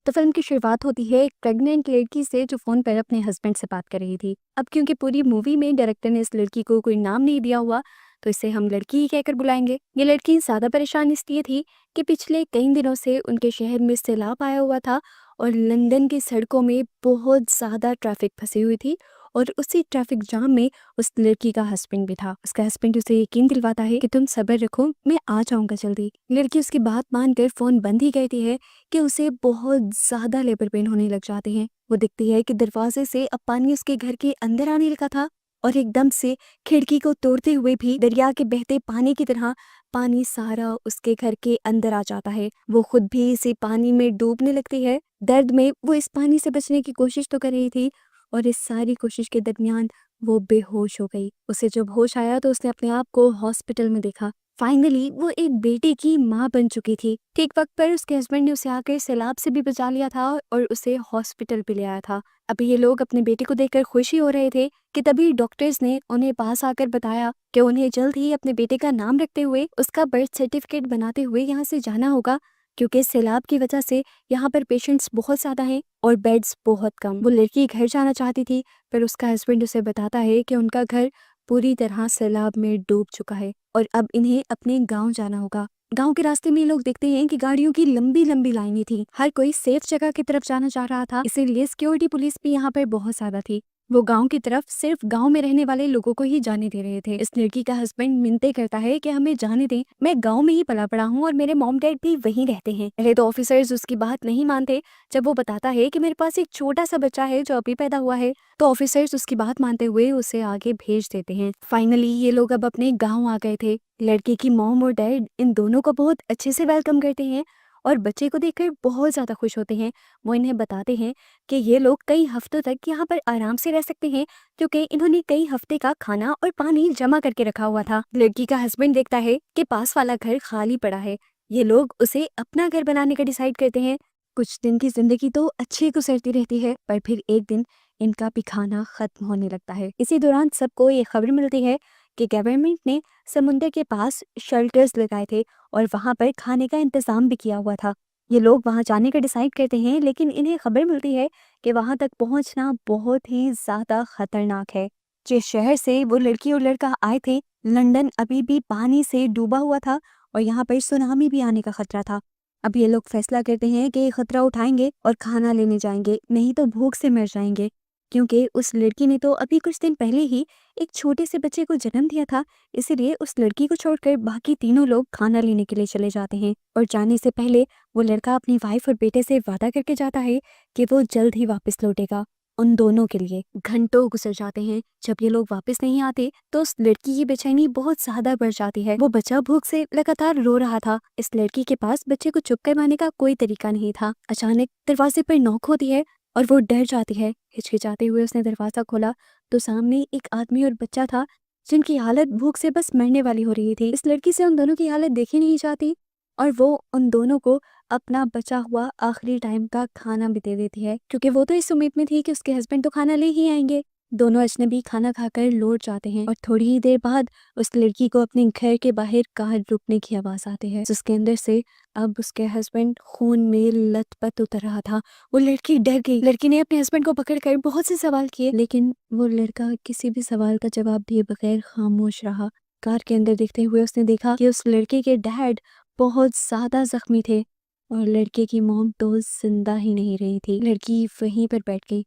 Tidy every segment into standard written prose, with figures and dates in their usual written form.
तो फिल्म की शुरुआत होती है एक प्रेग्नेंट लड़की से जो फोन पर अपने हस्बैंड से बात कर रही थी। अब क्योंकि पूरी मूवी में डायरेक्टर ने इस लड़की को कोई नाम नहीं दिया हुआ, तो इसे हम लड़की ही कहकर बुलाएंगे। ये लड़की ज्यादा परेशान इसलिए थी कि पिछले कई दिनों से उनके शहर में सैलाब आया हुआ था और लंदन की सड़कों में बहुत ज्यादा ट्रैफिक फंसी हुई थी। और उसी ट्रैफिक जाम में उस लड़की का हस्बैंड भी था। उसका हस्बैंड उसे यकीन दिलवाता है कि तुम सब्र रखो, मैं आ जाऊंगा जल्दी। लड़की उसकी बात मानकर फोन बंद ही कहती है कि उसे बहुत ज्यादा लेबर पेन होने लग जाते हैं। वो दिखती है कि दरवाजे से अब पानी उसके घर के अंदर आने लगा था और एकदम से खिड़की को तोड़ते हुए भी दरिया के बहते पानी की तरह पानी सारा उसके घर के अंदर आ जाता है। वो खुद भी इसी पानी में डूबने लगती है। दर्द में वो इस पानी से बचने की कोशिश तो कर रही थी और इस सारी कोशिश के दरमियान वो बेहोश हो गई। उसे जब होश आया तो उसने अपने आप को हॉस्पिटल में देखा। फाइनली वो एक बेटे की माँ बन चुकी थी। ठीक वक्त पर उसके हस्बैंड ने उसे आकर सैलाब से भी बचा लिया था और उसे हॉस्पिटल भी ले आया था। अभी ये लोग अपने बेटे को देखकर खुशी हो रहे थे कि तभी डॉक्टर्स ने उन्हें पास आकर बताया कि उन्हें जल्द ही अपने बेटे का नाम रखते हुए उसका बर्थ सर्टिफिकेट बनाते हुए यहाँ से जाना होगा, क्योंकि सैलाब की वजह से यहाँ पर पेशेंट्स बहुत ज्यादा हैं और बेड्स बहुत कम। वो लड़की घर जाना चाहती थी, पर उसका हस्बैंड उसे बताता है कि उनका घर पूरी तरह सैलाब में डूब चुका है और अब इन्हें अपने गांव जाना होगा। गांव के रास्ते में लोग देखते हैं कि गाड़ियों की लंबी लंबी लाइनें थी। हर कोई सेफ जगह की तरफ जाना चाह रहा था, इसीलिए सिक्योरिटी पुलिस भी यहाँ पर बहुत ज्यादा थी। वो गांव की तरफ सिर्फ गांव में रहने वाले लोगों को ही जाने दे रहे थे। इस लड़की का हस्बैंड मिन्नतें करता है कि हमें जाने दें, मैं गांव में ही पला पड़ा हूँ और मेरे मॉम डैड भी वहीं रहते हैं। पहले तो ऑफिसर्स उसकी बात नहीं मानते। जब वो बताता है कि मेरे पास एक छोटा सा बच्चा है जो अभी पैदा हुआ है, तो ऑफिसर्स उसकी बात मानते हुए उसे आगे भेज देते हैं। फाइनली ये लोग अब अपने गाँव आ गए थे। लड़के की मॉम और डैड इन दोनों को बहुत अच्छे से वेलकम करते हैं और बच्चे को देखकर बहुत ज्यादा खुश होते हैं। वो इन्हें बताते हैं कि ये लोग कई हफ्तों तक यहाँ पर आराम से रह सकते हैं, क्योंकि इन्होंने कई हफ्ते का खाना और पानी जमा करके रखा हुआ था। लड़की का हस्बैंड देखता है कि पास वाला घर खाली पड़ा है। ये लोग उसे अपना घर बनाने का डिसाइड करते हैं। कुछ दिन की जिंदगी तो अच्छी गुजरती रहती है, पर फिर एक दिन इनका भी खाना खत्म होने लगता है। इसी दौरान सबको ये खबर मिलती है कि गवर्नमेंट ने समुद्र के पास शेल्टर्स लगाए थे और वहां पर खाने का इंतजाम भी किया हुआ था। ये लोग वहां जाने का डिसाइड करते हैं, लेकिन इन्हें खबर मिलती है कि वहां तक पहुंचना बहुत ही ज्यादा खतरनाक है। जिस शहर से वो लड़की और लड़का आए थे, लंदन अभी भी पानी से डूबा हुआ था और यहाँ पर सुनामी भी आने का खतरा था। अब ये लोग फैसला करते हैं कि खतरा उठाएंगे और खाना लेने जाएंगे, नहीं तो भूख से मर जाएंगे, क्योंकि उस लड़की ने तो अभी कुछ दिन पहले ही एक छोटे से बच्चे को जन्म दिया था। इसीलिए उस लड़की को छोड़कर बाकी तीनों लोग खाना लेने के लिए चले जाते हैं और जाने से पहले वो लड़का अपनी वाइफ और बेटे से वादा करके जाता है कि वो जल्द ही वापस लौटेगा। उन दोनों के लिए घंटों गुजर जाते हैं। जब ये लोग वापस नहीं आते तो उस लड़की की बेचैनी बहुत ज्यादा बढ़ जाती है। वो बच्चा भूख से लगातार रो रहा था। इस लड़की के पास बच्चे को चुप करवाने का कोई तरीका नहीं था। अचानक दरवाजे पर नॉक होती है और वो डर जाती है। हिचकिचाते हुए उसने दरवाजा खोला तो सामने एक आदमी और बच्चा था, जिनकी हालत भूख से बस मरने वाली हो रही थी। इस लड़की से उन दोनों की हालत देखी नहीं जाती और वो उन दोनों को अपना बचा हुआ आखिरी टाइम का खाना भी दे देती है, क्योंकि वो तो इस उम्मीद में थी कि उसके हस्बैंड तो खाना ले ही आएंगे। दोनों अजनबी खाना खाकर लौट जाते हैं और थोड़ी ही देर बाद उस लड़की को अपने घर के बाहर कार रुकने की आवाज आती है, जिसके अंदर से अब उसके हस्बैंड खून में लथपथ उतर रहा था। वो लड़की डर गई। लड़की ने अपने हस्बैंड को पकड़कर बहुत से सवाल किए, लेकिन वो लड़का किसी भी सवाल का जवाब दिए बगैर खामोश रहा। कार के अंदर देखते हुए उसने देखा कि उस लड़के के डैड बहुत ज्यादा जख्मी थे और लड़के की मॉम तो जिंदा ही नहीं रही थी। लड़की वहीं पर बैठ गई।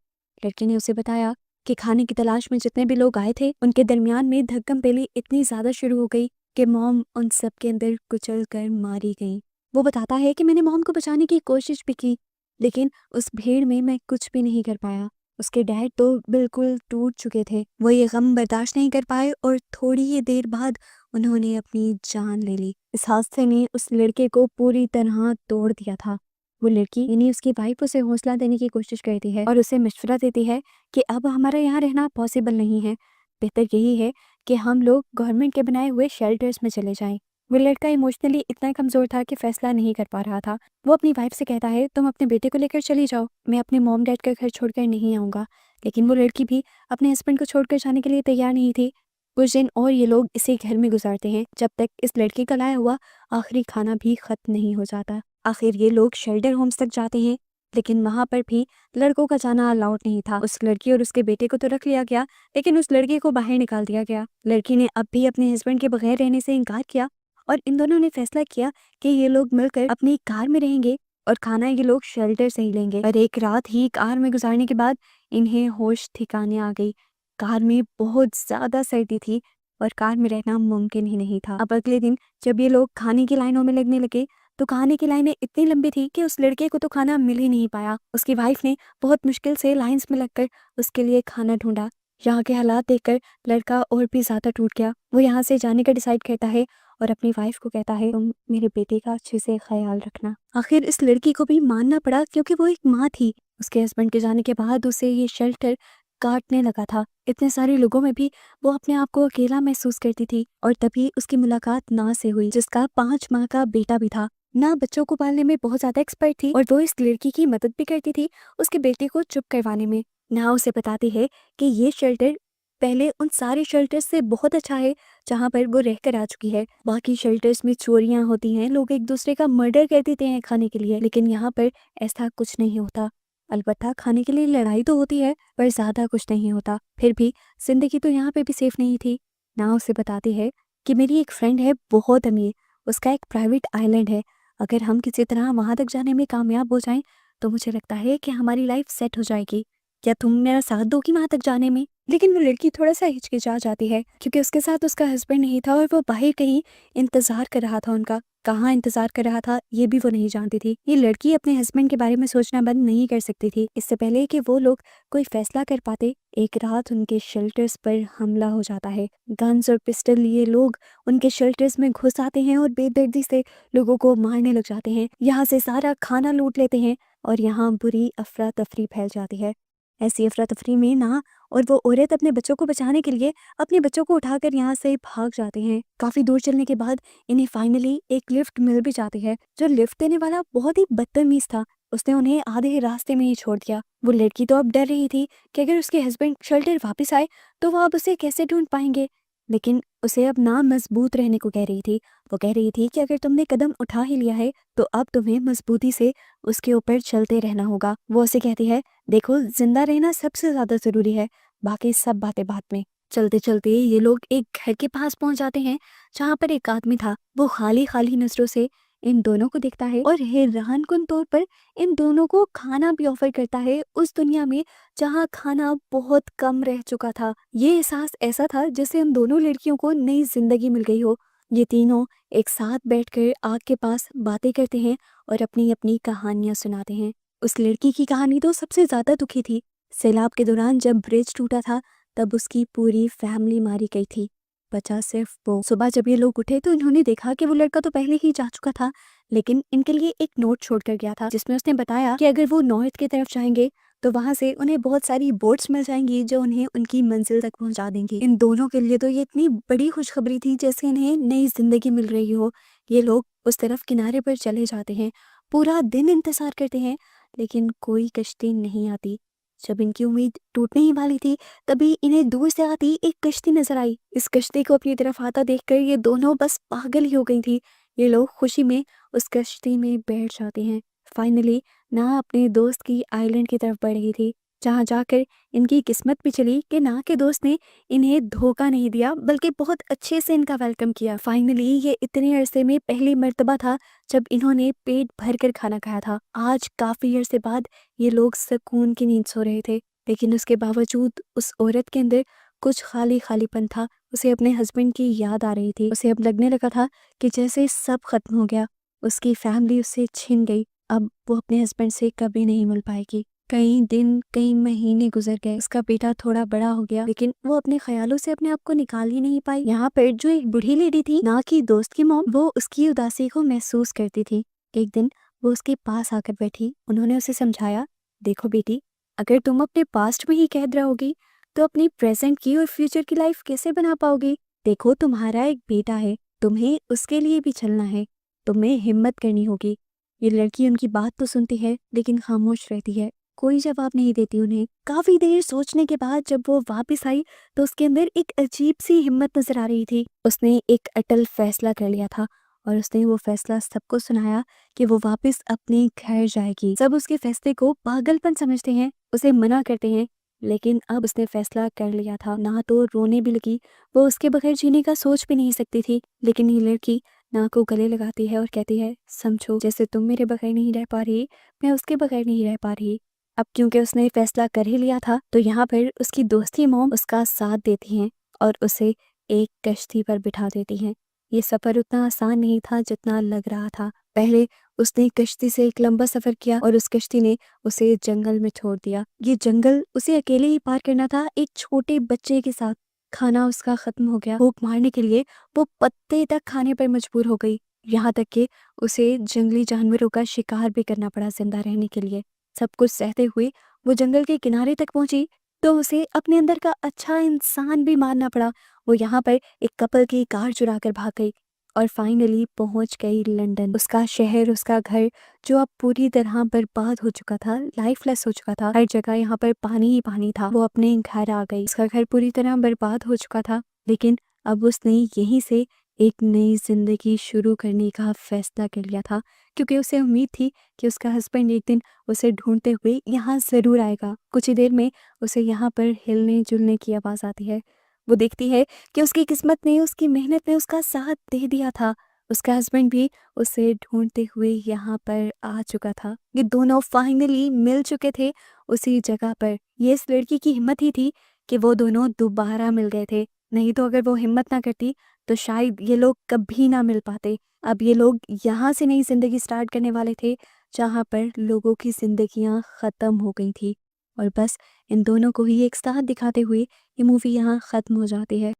लड़के ने उसे बताया कि खाने की तलाश में जितने भी लोग आए थे, उनके दरमियान में धक्कम पेली इतनी ज्यादा शुरू हो गई कि मॉम उन सब के अंदर कुचल कर मारी गई। वो बताता है कि मैंने मॉम को बचाने की कोशिश भी की, लेकिन उस भीड़ में मैं कुछ भी नहीं कर पाया। उसके डैड तो बिल्कुल टूट चुके थे। वो ये गम बर्दाश्त नहीं कर पाए और थोड़ी ही देर बाद उन्होंने अपनी जान ले ली। इस हादसे ने उस लड़के को पूरी तरह तोड़ दिया था। वो लड़की यानी उसकी वाइफ उसे हौसला देने की कोशिश करती है और उसे मशवरा देती है कि अब हमारा यहाँ रहना पॉसिबल नहीं है, बेहतर यही है कि हम लोग गवर्नमेंट के बनाए हुए शेल्टर्स में चले जाएं। वो लड़का इमोशनली इतना कमजोर था कि फैसला नहीं कर पा रहा था। वो अपनी वाइफ से कहता है तुम अपने बेटे को लेकर चली जाओ, मैं अपने मॉम डैड का घर छोड़कर नहीं आऊंगा। लेकिन वो लड़की भी अपने हस्बैंड को छोड़कर जाने के लिए तैयार नहीं थी। कुछ दिन और ये लोग इसी घर में गुजारते हैं, जब तक इस लड़की का लाया हुआ आखिरी खाना भी खत्म नहीं हो जाता। आखिर ये लोग शेल्टर होम्स तक जाते हैं लेकिन वहां पर भी लड़कों का जाना अलाउड नहीं था। उस लड़की और उसके बेटे को तो रख लिया गया, लेकिन उस लड़के को बाहर निकाल दिया गया। लड़की ने अब भी अपने हस्बैंड के बगैर रहने से इनकार किया और इन दोनों ने फैसला किया कि ये लोग मिलकर अपनी कार में रहेंगे और खाना ये लोग शेल्टर से ही लेंगे। और एक रात ही कार में गुजारने के बाद इन्हें होश ठिकाने आ गई। कार में बहुत ज्यादा सर्दी थी और कार में रहना मुमकिन ही नहीं था। अब अगले दिन जब ये लोग खाने की लाइनों में लगने लगे तो खाने की लाइनें इतनी लंबी थी कि उस लड़के को तो खाना मिल ही नहीं पाया। उसकी वाइफ ने बहुत मुश्किल से लाइंस में लगकर उसके लिए खाना ढूंढा। यहाँ के हालात देखकर लड़का और भी ज्यादा टूट गया। वो यहाँ से जाने का डिसाइड करता है और अपनी वाइफ को कहता है, तुम मेरे बेटे का अच्छे से ख्याल रखना। आखिर इस लड़की को भी मानना पड़ा क्योंकि वो एक माँ थी। उसके हस्बैंड के जाने के बाद उसे ये शेल्टर काटने लगा था। इतने सारे लोगों में भी वो अपने आप को अकेला महसूस करती थी। और तभी उसकी मुलाकात ना से हुई, जिसका 5 माह का बेटा भी था। ना बच्चों को पालने में बहुत ज्यादा एक्सपर्ट थी और वो इस लड़की की मदद भी करती थी उसके बेटे को चुप करवाने में। ना उसे बताती है कि ये शेल्टर पहले उन सारे शेल्टर्स से बहुत अच्छा है जहाँ पर वो रहकर आ चुकी है। बाकी शेल्टर्स में चोरियां होती हैं, लोग एक दूसरे का मर्डर कर देते हैं खाने के लिए, लेकिन यहाँ पर ऐसा कुछ नहीं होता। अलबत्ता खाने के लिए लड़ाई तो होती है पर ज्यादा कुछ नहीं होता। फिर भी जिंदगी तो यहाँ पे भी सेफ नहीं थी। ना उसे बताती है कि मेरी एक फ्रेंड है बहुत अमीर, उसका एक प्राइवेट आइलैंड है। अगर हम किसी तरह वहां तक जाने में कामयाब हो जाएं तो मुझे लगता है कि हमारी लाइफ सेट हो जाएगी। क्या तुम मेरा साथ दोगी वहां तक जाने में? लेकिन वो लड़की थोड़ा सा हिचकिचा जाती है क्योंकि उसके साथ उसका हस्बैंड नहीं था और वो बाहर कहीं इंतजार कर रहा था उनका। कहाँ इंतजार कर रहा था ये भी वो नहीं जानती थी। ये लड़की अपने हस्बैंड के बारे में सोचना बंद नहीं कर सकती थी। इससे पहले कि वो लोग कोई फैसला कर पाते, एक रात उनके शेल्टर्स पर हमला हो जाता है। गन्स और पिस्टल लिए लोग उनके शेल्टर्स में घुस आते हैं और बेदर्दी से लोगों को मारने लग जाते हैं। यहाँ से सारा खाना लूट लेते हैं और यहाँ बुरी अफरा तफरी फैल जाती है। ऐसी अफरा तफरी में ना और वो औरत अपने बच्चों को बचाने के लिए अपने बच्चों को उठाकर यहाँ से भाग जाते हैं। काफी दूर चलने के बाद इन्हें फाइनली एक लिफ्ट मिल भी जाती है। जो लिफ्ट देने वाला बहुत ही बदतमीज था, उसने उन्हें आधे रास्ते में ही छोड़ दिया। वो लड़की तो अब डर रही थी कि अगर उसके हस्बैंड शेल्टर वापस आए तो वो अब उसे कैसे ढूंढ पाएंगे, लेकिन उसे अब ना मजबूत रहने को कह रही थी। वो कह रही थी कि अगर तुमने कदम उठा ही लिया है तो अब तुम्हें मजबूती से उसके ऊपर चलते रहना होगा। वो उसे कहती है, देखो जिंदा रहना सबसे ज्यादा जरूरी है, बाकी सब बातें बाद में। चलते चलते ये लोग एक घर के पास पहुंच जाते हैं जहाँ पर एक आदमी था। वो खाली खाली नजरों से इन दोनों को देखता है और हैरानकुन तौर पर इन दोनों को खाना भी ऑफर करता है उस दुनिया में जहाँ खाना बहुत कम रह चुका था। ये एहसास ऐसा था जैसे उन दोनों लड़कियों को नई जिंदगी मिल गई हो। ये तीनों एक साथ बैठकर आग के पास बातें करते हैं और अपनी अपनी कहानियां सुनाते हैं। उस लड़की की कहानी तो सबसे ज्यादा दुखी थी। सैलाब के दौरान जब ब्रिज टूटा था तब उसकी पूरी फैमिली मारी गई थी, बचा सिर्फ वो। सुबह जब ये लोग उठे तो इन्होंने देखा कि वो लड़का तो पहले ही जा चुका था, लेकिन इनके लिए एक नोट छोड़ कर गया था जिसमें उसने बताया कि अगर वो नॉर्थ की तरफ जाएंगे तो वहां से उन्हें बहुत सारी बोट्स मिल जाएंगी जो उन्हें उनकी मंजिल तक पहुंचा देंगी। इन दोनों के लिए तो ये इतनी बड़ी खुशखबरी थी जैसे इन्हें नई जिंदगी मिल रही हो। ये लोग उस तरफ किनारे पर चले जाते हैं, पूरा दिन इंतजार करते हैं, लेकिन कोई कश्ती नहीं आती। जब इनकी उम्मीद टूटने ही वाली थी तभी इन्हें दूर से आती एक कश्ती नजर आई। इस कश्ती को अपनी तरफ आता देखकर ये दोनों बस पागल ही हो गई थी। ये लोग खुशी में उस कश्ती में बैठ जाते हैं। फाइनली ना अपने दोस्त की आइलैंड की तरफ बढ़ रही थी, जहाँ जाकर इनकी किस्मत भी चली कि ना के दोस्त ने इन्हें धोखा नहीं दिया बल्कि बहुत अच्छे से इनका वेलकम किया। फाइनली ये इतने अरसे में पहली मर्तबा था जब इन्होंने पेट भर कर खाना खाया था। आज काफी अरसे बाद ये लोग सुकून की नींद सो रहे थे, लेकिन उसके बावजूद उस औरत के अंदर कुछ खाली खालीपन था। उसे अपने हस्बैंड की याद आ रही थी। उसे अब लगने लगा था कि जैसे सब खत्म हो गया, उसकी फैमिली उससे छिन गई। अब वो अपने हस्बैंड से कभी नहीं मिल पाएगी। कई दिन कई महीने गुजर गए। उसका बेटा थोड़ा बड़ा हो गया, लेकिन वो अपने ख्यालों से अपने आप को निकाल ही नहीं पाई। यहाँ पर जो एक बूढ़ी लेडी थी, ना की दोस्त की मॉम, वो उसकी उदासी को महसूस करती थी। एक दिन वो उसके पास आकर बैठी। उन्होंने उसे समझाया, देखो बेटी, अगर तुम अपने पास्ट में ही कैद रहोगी तो अपनी प्रेजेंट की और फ्यूचर की लाइफ कैसे बना पाओगी? देखो तुम्हारा एक बेटा है, तुम्हें उसके लिए भी चलना है, तुम्हें हिम्मत करनी होगी। ये लड़की उनकी बात तो सुनती है लेकिन खामोश रहती है, कोई जवाब नहीं देती उन्हें। काफी देर सोचने के बाद जब वो वापस आई तो उसके अंदर एक अजीब सी हिम्मत नजर आ रही थी। उसने एक अटल फैसला कर लिया था और उसने वो फैसला सबको सुनाया कि वो वापस अपने घर जाएगी। सब उसके फैसले को पागलपन समझते हैं, उसे मना करते हैं, लेकिन अब उसने फैसला कर लिया था। ना तो रोने भी लगी, वो उसके बगैर जीने का सोच भी नहीं सकती थी। लेकिन ये लड़की ना को गले लगाती है और कहती है, समझो जैसे तुम मेरे बगैर नहीं रह पा रही, मैं उसके बगैर नहीं रह पा रही। अब क्योंकि उसने फैसला कर ही लिया था, तो यहाँ पर उसकी दोस्ती मॉम उसका साथ देती हैं और उसे एक कश्ती पर बिठा देती हैं। ये सफ़र उतना आसान नहीं था जितना लग रहा था। पहले उसने कश्ती से एक लंबा सफ़र किया और उस कश्ती ने उसे जंगल में छोड़ दिया। ये जंगल उसे अकेले ही पार करना था, एक छोटे बच्चे के साथ। खाना उसका ख़त्म हो गया, भूख मारने के लिए वो पत्ते तक खाने पर मजबूर हो गई। यहाँ तक कि उसे जंगली जानवरों का शिकार भी करना पड़ा जिंदा रहने के लिए। सब कुछ सहते हुए वो जंगल के किनारे तक पहुंची, तो उसे अपने अंदर का अच्छा इंसान भी मारना पड़ा। वो यहाँ पर एक कपल की कार चुरा कर भाग गई और फाइनली पहुंच गई लंदन। उसका शहर, उसका घर जो अब पूरी तरह बर्बाद हो चुका था, लाइफलेस हो चुका था, हर जगह यहाँ पर पानी ही पानी था। वो अपने घर आ गई। उसका घर पूरी तरह बर्बाद हो चुका था, लेकिन अब उसने यहीं से एक नई जिंदगी शुरू करने का फैसला कर लिया था, क्योंकि उसे उम्मीद थी कि उसका हस्बैंड एक दिन उसे ढूंढते हुए यहाँ ज़रूर आएगा। कुछ ही देर में उसे यहाँ पर हिलने जुलने की आवाज़ आती है। वो देखती है कि उसकी किस्मत ने, उसकी मेहनत ने उसका साथ दे दिया था। उसका हस्बैंड भी उसे ढूंढते हुए यहाँ पर आ चुका था। ये दोनों फाइनली मिल चुके थे उसी जगह पर। ये इस लड़की की हिम्मत ही थी कि वो दोनों दोबारा मिल गए थे। नहीं तो अगर वो हिम्मत ना करती तो शायद ये लोग कभी ना मिल पाते। अब ये लोग यहाँ से नई ज़िंदगी स्टार्ट करने वाले थे, जहाँ पर लोगों की ज़िंदगियाँ ख़त्म हो गई थी। और बस इन दोनों को ही एक साथ दिखाते हुए ये मूवी यहाँ ख़त्म हो जाती है।